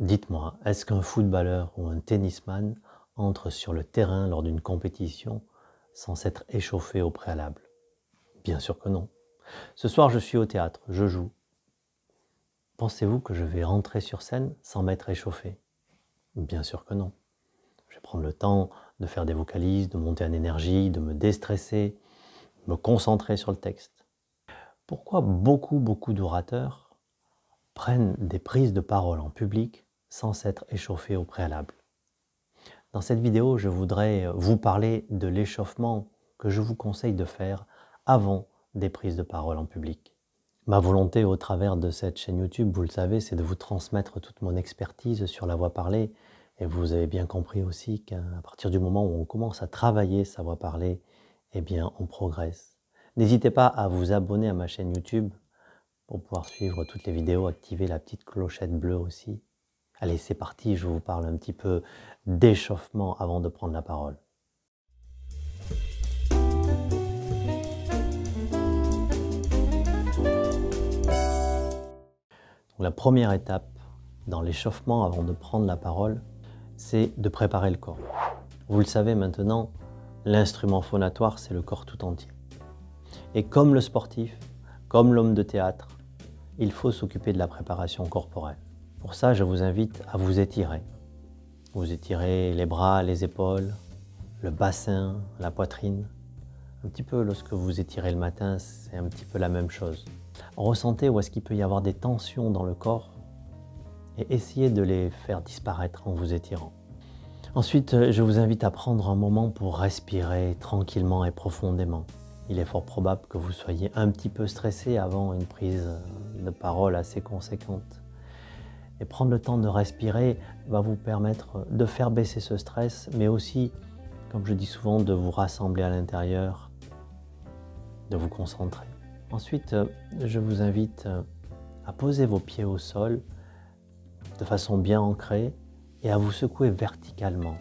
Dites-moi, est-ce qu'un footballeur ou un tennisman entre sur le terrain lors d'une compétition sans s'être échauffé au préalable? Bien sûr que non. Ce soir, je suis au théâtre, je joue. Pensez-vous que je vais rentrer sur scène sans m'être échauffé? Bien sûr que non. Je vais prendre le temps de faire des vocalises, de monter en énergie, de me déstresser, me concentrer sur le texte. Pourquoi beaucoup d'orateurs prennent des prises de parole en public sans s'être échauffés au préalable? Dans cette vidéo, je voudrais vous parler de l'échauffement que je vous conseille de faire avant des prises de parole en public. Ma volonté au travers de cette chaîne YouTube, vous le savez, c'est de vous transmettre toute mon expertise sur la voix parlée. Et vous avez bien compris aussi qu'à partir du moment où on commence à travailler sa voix parlée, eh bien, on progresse. N'hésitez pas à vous abonner à ma chaîne YouTube pour pouvoir suivre toutes les vidéos, activer la petite clochette bleue aussi. Allez, c'est parti, je vous parle un petit peu d'échauffement avant de prendre la parole. La première étape dans l'échauffement avant de prendre la parole, c'est de préparer le corps. Vous le savez maintenant, l'instrument phonatoire, c'est le corps tout entier. Et comme le sportif, comme l'homme de théâtre, il faut s'occuper de la préparation corporelle. Pour ça, je vous invite à vous étirer. Vous étirez les bras, les épaules, le bassin, la poitrine. Un petit peu lorsque vous étirez le matin, c'est un petit peu la même chose. Ressentez où est-ce qu'il peut y avoir des tensions dans le corps et essayez de les faire disparaître en vous étirant. Ensuite, je vous invite à prendre un moment pour respirer tranquillement et profondément. Il est fort probable que vous soyez un petit peu stressé avant une prise de parole assez conséquente. Et prendre le temps de respirer va vous permettre de faire baisser ce stress, mais aussi, comme je dis souvent, de vous rassembler à l'intérieur, de vous concentrer. Ensuite, je vous invite à poser vos pieds au sol de façon bien ancrée et à vous secouer verticalement.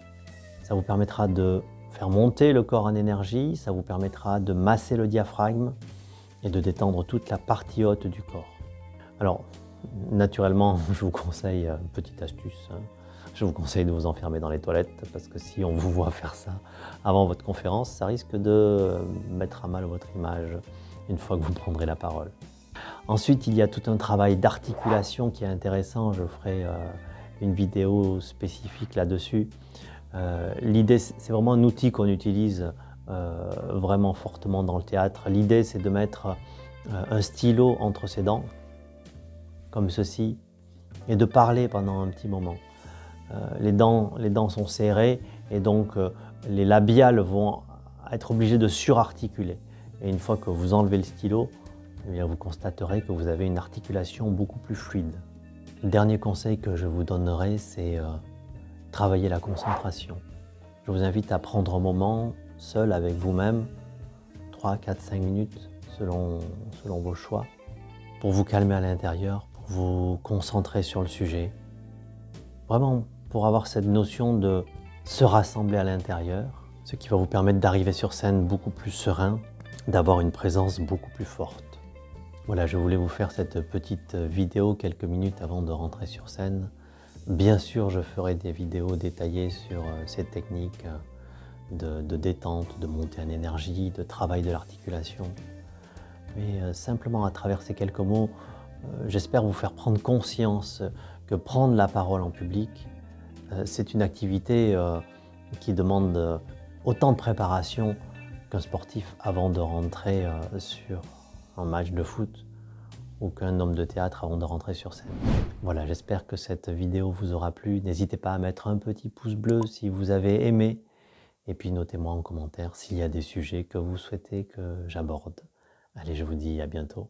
Ça vous permettra de faire monter le corps en énergie, ça vous permettra de masser le diaphragme et de détendre toute la partie haute du corps. Alors, naturellement, je vous conseille, petite astuce, je vous conseille de vous enfermer dans les toilettes parce que si on vous voit faire ça avant votre conférence, ça risque de mettre à mal votre image une fois que vous prendrez la parole. Ensuite, il y a tout un travail d'articulation qui est intéressant. Je ferai une vidéo spécifique là-dessus. L'idée, c'est vraiment un outil qu'on utilise vraiment fortement dans le théâtre. L'idée, c'est de mettre un stylo entre ses dents, comme ceci, et de parler pendant un petit moment. Les dents sont serrées et donc les labiales vont être obligées de surarticuler. Et une fois que vous enlevez le stylo, eh bien, vous constaterez que vous avez une articulation beaucoup plus fluide. Le dernier conseil que je vous donnerai, c'est travailler la concentration. Je vous invite à prendre un moment seul avec vous-même, 3, 4, 5 minutes selon vos choix, pour vous calmer à l'intérieur, pour vous concentrer sur le sujet. Vraiment pour avoir cette notion de se rassembler à l'intérieur, ce qui va vous permettre d'arriver sur scène beaucoup plus serein, d'avoir une présence beaucoup plus forte. Voilà, je voulais vous faire cette petite vidéo quelques minutes avant de rentrer sur scène. Bien sûr, je ferai des vidéos détaillées sur cette technique de détente, de montée en énergie, de travail de l'articulation. Mais simplement à travers ces quelques mots, j'espère vous faire prendre conscience que prendre la parole en public, c'est une activité qui demande autant de préparation qu'un sportif avant de rentrer sur un match de foot ou qu'un homme de théâtre avant de rentrer sur scène. Voilà, j'espère que cette vidéo vous aura plu. N'hésitez pas à mettre un petit pouce bleu si vous avez aimé. Et puis notez-moi en commentaire s'il y a des sujets que vous souhaitez que j'aborde. Allez, je vous dis à bientôt.